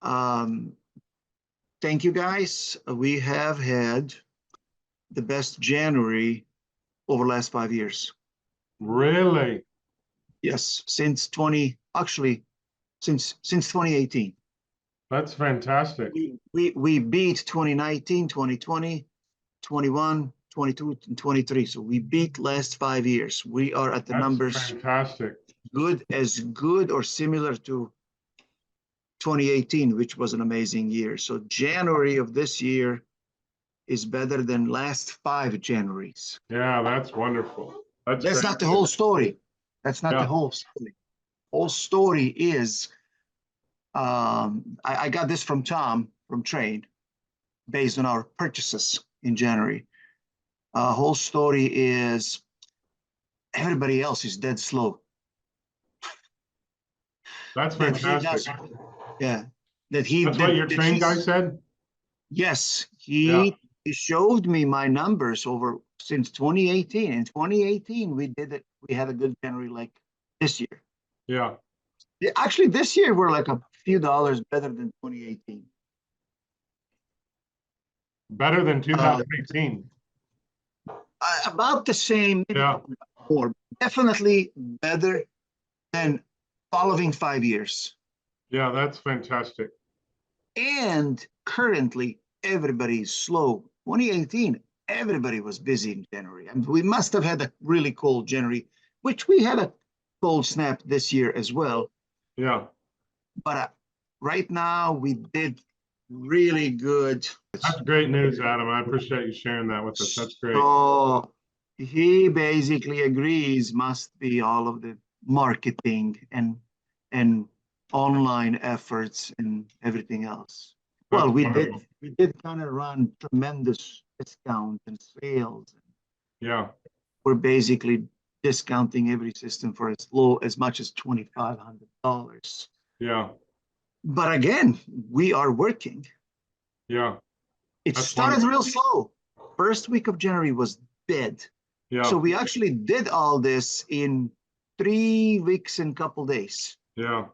Um, thank you guys. We have had the best January over the last 5 years. Really? Yes, since 2018. That's fantastic. We beat 2019, 2020, 21, 22, and 23. So we beat last 5 years. We are at the That's numbers fantastic. good or similar to 2018, which was an amazing year. So January of this year is better than last 5 Januaries. Yeah, that's wonderful. That's not the whole story. That's not the Yeah. whole story. Whole story is I got this from Tom from Trade based on our purchases in January. Whole story is everybody else is dead slow. That's That he fantastic. does, yeah. That he That's that, what your that train guy he's said? yes, Yeah. he showed me my numbers over since 2018. In 2018, we did it. We had a good January like this year. Yeah. Actually, this year we're like a few dollars better than 2018. Better than 2018. About the same, maybe Yeah. more. Definitely better than following 5 years. Yeah, that's fantastic. And currently, everybody is slow. 2018, everybody was busy in January. I mean, we must have had a really cold January, which we had a cold snap this year as well. Yeah. But right now, we did really good. That's great news, Adam. I appreciate you sharing that with us. That's great. So he basically agrees must be all of the marketing and online efforts and everything else. That's Well, wonderful. we did kind of run tremendous discount and sales. Yeah. We're basically discounting every system for as low as much as $2,500. Yeah. But again, we are working. Yeah. It That's started wonderful. real slow. First week of January was dead. Yeah. So we actually did all this in 3 weeks and a couple days. Yeah.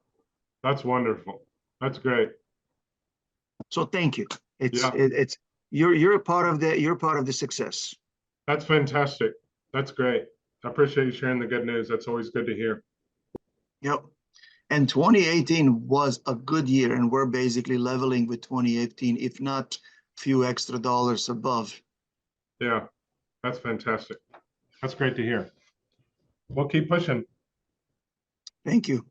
That's wonderful. That's great. So thank you. Yeah. It's you're a part of the success. That's fantastic. That's great. I appreciate you sharing the good news. That's always good to hear. Yep. And 2018 was a good year, and we're basically leveling with 2018, if not a few extra dollars above. Yeah. That's fantastic. That's great to hear. We'll keep pushing. Thank you.